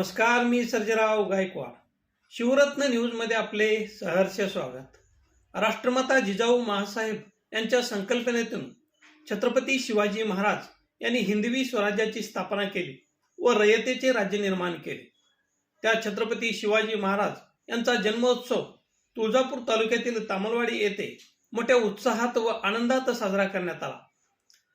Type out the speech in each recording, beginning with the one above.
नमस्कार, मी सर्जेराव गायकवाड. शिवरत्न न्यूजमध्ये आपले सहर्ष स्वागत. राष्ट्रमाता जिजाऊ माँसाहेब यांच्या संकल्पनेतून छत्रपती शिवाजी महाराज यांनी हिंदवी स्वराज्याची स्थापना केली व रयतेचे राज्य निर्माण केले. त्या छत्रपती शिवाजी महाराज यांचा जन्मोत्सव तुळजापूर तालुक्यातील तामलवाडी येथे मोठ्या उत्साहात व आनंदात साजरा करण्यात आला.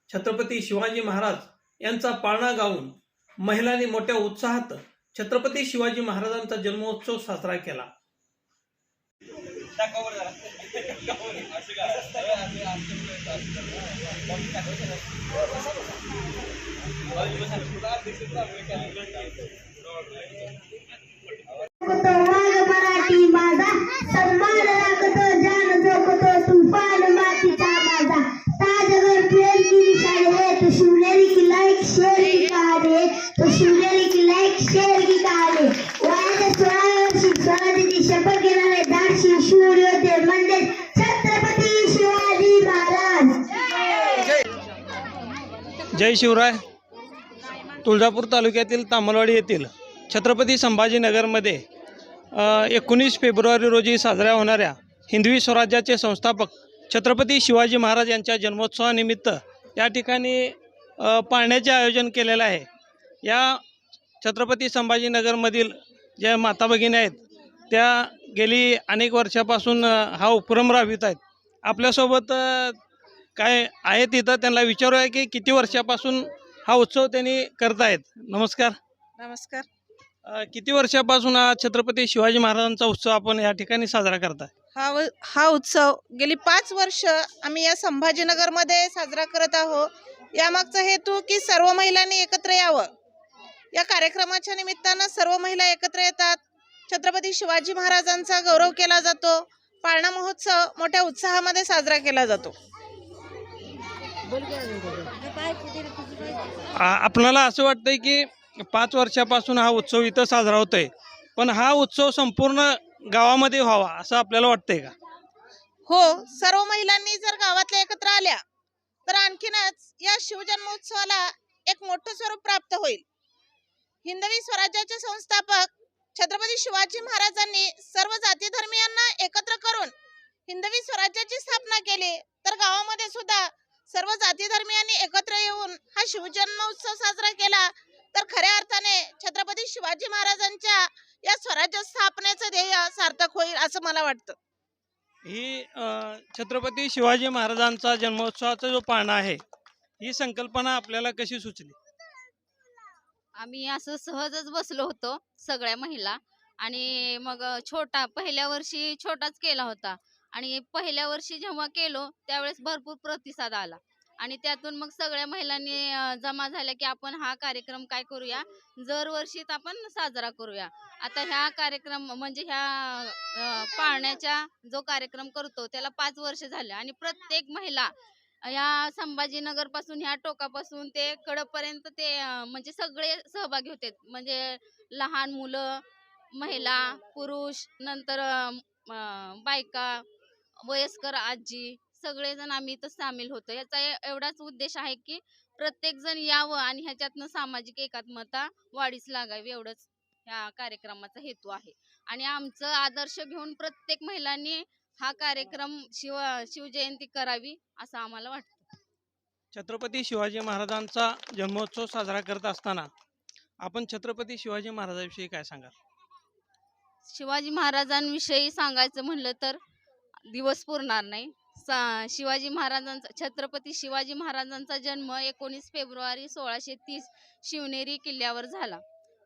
छत्रपती शिवाजी महाराज यांचा पाळणा गाऊन महिलांनी मोठ्या उत्साहात छत्रपती शिवाजी महाराजांचा जन्मोत्सव साजरा केला. मराठी माझा सन्मान राखतो जान जोखतो तुफान मातीचा माझा ताजगर प्रेम की निशानी है तो शिवनेरी की लाइक शेर की कहानी है तो शिवनेरी की लाइक शेर की कहानी वयाच्या 16 वर्षी स्वराज्याची शपथ घेणारे धाडसी शूर योद्धे म्हणजे छत्रपती शिवाजी महाराज. जय शिवराय. तुळजापूर तालुक्यातील तामलवाडी येथील छत्रपती संभाजीनगरमध्ये 19 फेब्रुवारी रोजी साजऱ्या होणाऱ्या हिंदवी स्वराज्याचे संस्थापक छत्रपती शिवाजी महाराज यांच्या जन्मोत्सवानिमित्त या ठिकाणी पाळण्याचे आयोजन केलेलं आहे. या छत्रपती संभाजीनगरमधील ज्या माता भगिनी आहेत त्या गेली अनेक वर्षापासून हा उपक्रम राबवित आहेत. आपल्यासोबत काय आहेत तिथं, त्यांना विचारूया की किती वर्षापासून हा उत्सव त्यांनी करतायत. नमस्कार. नमस्कार. किती वर्षापासून हा छत्रपती शिवाजी महाराजांचा उत्सव आपण या ठिकाणी साजरा करताय? हा उत्सव गेली 5 वर्ष आम्ही या संभाजीनगरमध्ये साजरा करत आहोत. यामागचा हेतू की सर्व महिलांनी एकत्र यावं. या कार्यक्रमाच्या निमित्तानं सर्व महिला एकत्र येतात. छत्रपती शिवाजी महाराजांचा गौरव केला जातो. पाळणा महोत्सव मोठ्या उत्साहामध्ये साजरा केला जातो. आपल्याला असं वाटतंय की 5 वर्षापासून हा उत्सव इथं साजरा होतोय, पण हा उत्सव संपूर्ण गावामध्ये व्हावा असं आपल्याला वाटतंय का? हो, सर्व महिलांनी जर गावातल्या एकत्र आल्या तर आणखीनच या शिवजन्मोत्सवाला एक मोठं स्वरूप प्राप्त होईल. हिंदवी स्वराज्याचे संस्थापक छत्रपती शिवाजी महाराजांनी सर्व जाती धर्मीयांना एकत्र करून हिंदवी स्वराज्याची स्थापना केली. तर गावामध्ये सुद्धा सर्व जाती धर्मीयांनी एकत्र येऊन हा शिवजन्मोत्सव साजरा केला तर खऱ्या अर्थाने छत्रपती शिवाजी महाराजांच्या या स्वराज्य स्थापनेचं ध्येय सार्थक होईल असं मला वाटतं. ही छत्रपती शिवाजी महाराजांचा जन्मोत्सवाचा जो पाळणा आहे, ही संकल्पना आपल्याला कशी सुचली? आम्ही असं सहजच बसलो होतो सगळ्या महिला आणि मग पहिल्या वर्षी छोटाच केला होता आणि पहिल्या वर्षी जेव्हा केलो त्यावेळेस भरपूर प्रतिसाद आला आणि त्यातून मग सगळ्या महिलांनी जमा झाल्या की आपण हा कार्यक्रम काय करूया, दरवर्षीच आपण साजरा करूया. आता ह्या कार्यक्रम म्हणजे ह्या पाळण्याचा जो कार्यक्रम करतो त्याला 5 वर्ष झाले आणि प्रत्येक महिला या संभाजीनगर पासून ह्या टोकापासून ते कडपर्यंत ते म्हणजे सगळे सहभागी होते. म्हणजे लहान मुलं, महिला, पुरुष, नंतर बायका, वयस्कर आजी सगळेजण आम्ही इथं सामील होतो. याचा एवढाच उद्देश आहे की प्रत्येक जण यावं आणि ह्याच्यातनं सामाजिक एकात्मता वाढीस लागावी, एवढंच ह्या कार्यक्रमाचा हेतू आहे. आणि आमचं आदर्श घेऊन प्रत्येक महिलांनी हा कार्यक्रम शिवजयंती करावी असं आम्हाला वाटतं. छत्रपती शिवाजी महाराजांचा जन्मोत्सव साजरा करत असताना आपण छत्रपती शिवाजी महाराजांविषयी काय सांगाल? शिवाजी महाराजांविषयी सांगायचं म्हणलं तर दिवस पुरणार नाही. छत्रपती शिवाजी महाराजांचा जन्म 19 फेब्रुवारी 1630 शिवनेरी किल्ल्यावर झाला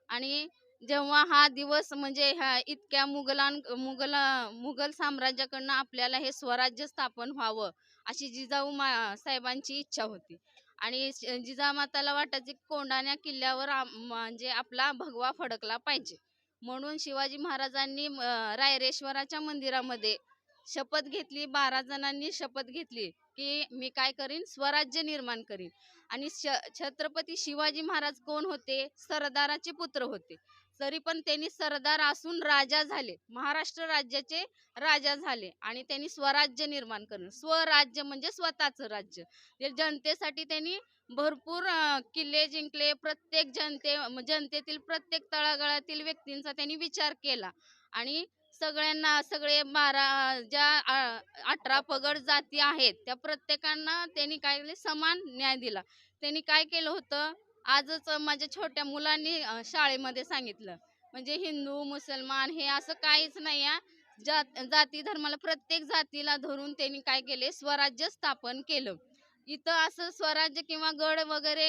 आणि जेव्हा हा दिवस म्हणजे ह्या इतक्या मुघल साम्राज्याकडनं आपल्याला हे स्वराज्य स्थापन व्हावं अशी जिजाऊ साहेबांची इच्छा होती आणि जिजामाताला वाटायचे कोंढाणा किल्ल्यावर म्हणजे आपला भगवा फडकला पाहिजे. म्हणून शिवाजी महाराजांनी रायरेश्वराच्या मंदिरामध्ये शपथ घेतली. 12 जणांनी शपथ घेतली की मी काय करीन, स्वराज्य निर्माण करीन. आणि छत्रपती शिवाजी महाराज कोण होते? सरदाराचे पुत्र होते. तरी पण त्यांनी सरदार असून राजा झाले, महाराष्ट्र राज्याचे राजा झाले आणि त्यांनी स्वराज्य निर्माण करणं, स्वराज्य म्हणजे स्वतःचं राज्य, ते जनतेसाठी त्यांनी भरपूर किल्ले जिंकले. प्रत्येक जनतेतील प्रत्येक तळागाळातील व्यक्तींचा त्यांनी विचार केला आणि सगळ्यांना ज्या 18 पगड जाती आहेत त्या प्रत्येकांना त्यांनी काय केले, समान न्याय दिला. त्यांनी काय केलं होतं, आजच माझ्या छोट्या मुलांनी शाळेमध्ये सांगितलं, म्हणजे हिंदू मुसलमान हे असं काहीच नाही आहे. जाती धर्माला प्रत्येक जातीला धरून त्यांनी काय केले, स्वराज्य स्थापन केलं. इथं असं स्वराज्य किंवा गड वगैरे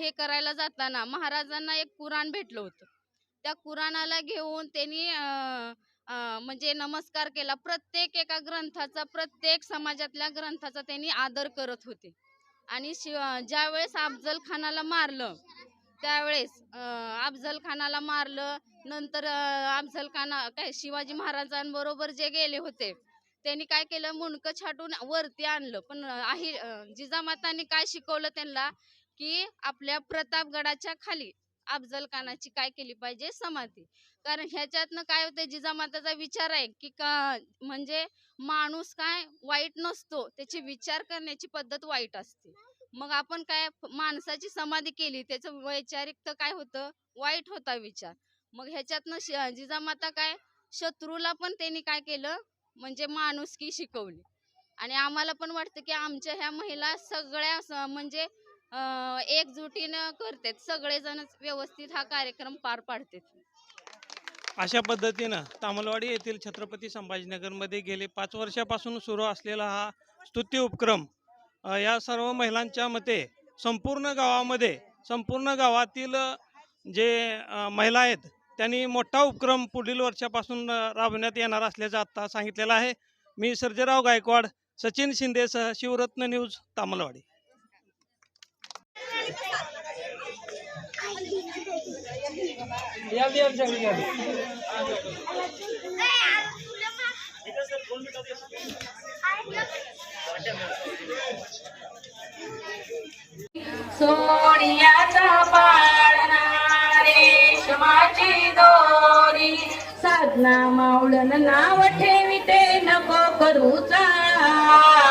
हे करायला जाताना महाराजांना एक कुराण भेटलं होतं. त्या कुराणाला घेऊन त्यांनी म्हणजे नमस्कार केला. प्रत्येक एका ग्रंथाचा, प्रत्येक समाजातल्या ग्रंथाचा त्यांनी आदर करत होते. आणि ज्यावेळेस अफजल खानाला मारलं, त्यावेळेस अफजल खानाला मारलं. नंतर अफजल खान काय शिवाजी महाराजांबरोबर जे गेले होते त्यांनी काय केलं, मुंडकं छाटून वरती आणलं. पण जिजामातांनी काय शिकवलं त्यांना, की आपल्या प्रतापगडाच्या खाली अफजल खानाची काय केली पाहिजे, समाधी. कारण ह्याच्यातनं काय होतं, जिजामाताचा विचार आहे की म्हणजे माणूस काय वाईट नसतो, त्याची विचार करण्याची पद्धत वाईट असते. मग आपण काय माणसाची समाधी केली, त्याचं वैचारिक तर काय होतं, वाईट होता विचार. मग ह्याच्यातनं जिजामाता काय शत्रूला पण त्यांनी काय केलं, म्हणजे माणुसकी शिकवली. आणि आम्हाला पण वाटतं की आमच्या ह्या महिला सगळ्या म्हणजे एकजुटीनं करतात, सगळेजण व्यवस्थित हा कार्यक्रम पार पाडतात. अशा पद्धतीनं तामलवाडी येथील छत्रपती संभाजीनगरमध्ये गेले 5 वर्षापासून सुरू असलेला हा स्तुती उपक्रम या सर्व महिलांच्या मते संपूर्ण गावातील जे महिला आहेत त्यांनी मोठा उपक्रम पुढील वर्षापासून राबवण्यात येणार असल्याचं आता सांगितलेलं आहे. मी सर्जेराव गायकवाड, सचिन शिंदेसह शिवरत्न न्यूज, तामलवाडी. सोनियाचा पाळणा रेशमाची दोरी, साधना मावळण नाव ठेविते नको करू चाळा.